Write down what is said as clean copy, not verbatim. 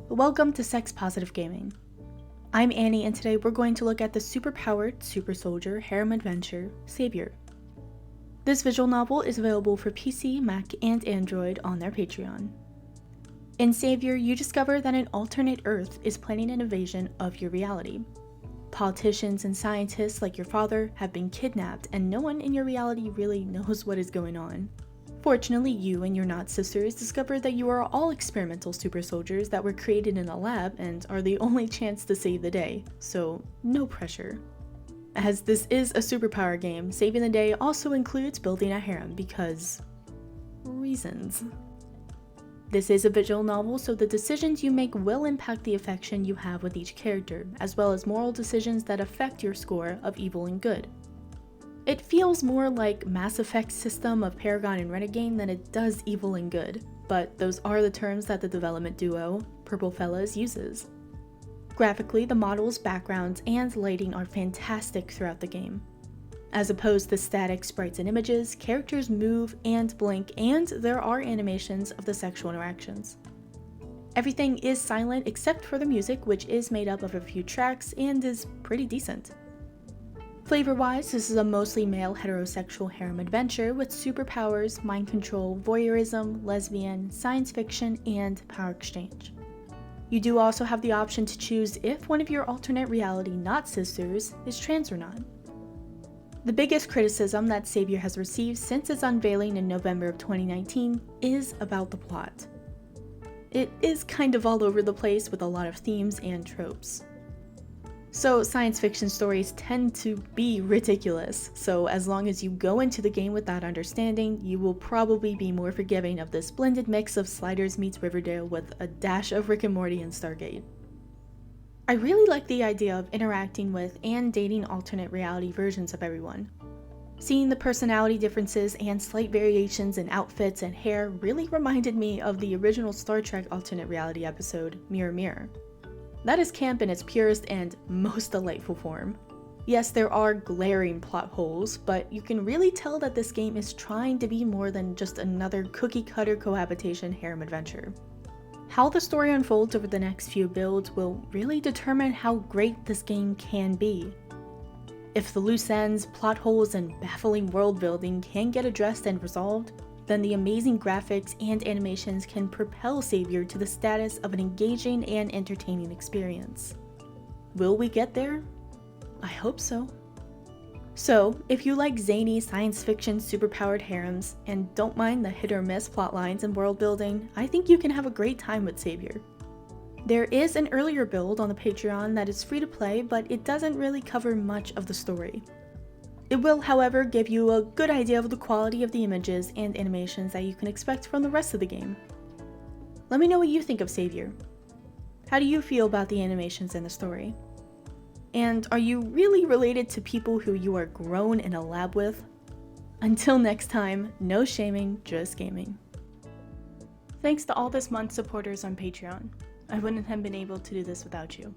Welcome to Sex Positive Gaming. I'm Annie, and today we're going to look at the superpowered super soldier harem adventure, Savior. This visual novel is available for PC, Mac, and Android on their Patreon. In Savior, you discover that an alternate Earth is planning an invasion of your reality. Politicians and scientists like your father have been kidnapped, and no one in your reality really knows what is going on. Fortunately, you and your Not sisters discover that you are all experimental super soldiers that were created in a lab and are the only chance to save the day, so no pressure. As this is a superpower game, saving the day also includes building a harem because reasons. This is a visual novel, so the decisions you make will impact the affection you have with each character, as well as moral decisions that affect your score of evil and good. It feels more like Mass Effect's system of Paragon and Renegade than it does evil and good, but those are the terms that the development duo, Purple Fellas, uses. Graphically, the models, backgrounds, and lighting are fantastic throughout the game. As opposed to static sprites and images, characters move and blink, and there are animations of the sexual interactions. Everything is silent except for the music, which is made up of a few tracks and is pretty decent. Flavor-wise, this is a mostly male heterosexual harem adventure with superpowers, mind control, voyeurism, lesbian, science fiction, and power exchange. You do also have the option to choose if one of your alternate reality Not sisters is trans or not. The biggest criticism that Savior has received since its unveiling in November of 2019 is about the plot. It is kind of all over the place with a lot of themes and tropes. So science fiction stories tend to be ridiculous, so as long as you go into the game with that understanding, you will probably be more forgiving of this blended mix of Sliders meets Riverdale with a dash of Rick and Morty and Stargate. I really like the idea of interacting with and dating alternate reality versions of everyone. Seeing the personality differences and slight variations in outfits and hair really reminded me of the original Star Trek alternate reality episode, Mirror Mirror. That is camp in its purest and most delightful form. Yes, there are glaring plot holes, but you can really tell that this game is trying to be more than just another cookie-cutter cohabitation harem adventure. How the story unfolds over the next few builds will really determine how great this game can be. If the loose ends, plot holes, and baffling world building can get addressed and resolved, then the amazing graphics and animations can propel Savior to the status of an engaging and entertaining experience. Will we get there? I hope so. So, if you like zany science fiction superpowered harems and don't mind the hit or miss plotlines and world building, I think you can have a great time with Savior. There is an earlier build on the Patreon that is free to play, but it doesn't really cover much of the story. It will, however, give you a good idea of the quality of the images and animations that you can expect from the rest of the game. Let me know what you think of Savior. How do you feel about the animations and the story? And are you really related to people who you are grown in a lab with? Until next time, no shaming, just gaming. Thanks to all this month's supporters on Patreon. I wouldn't have been able to do this without you.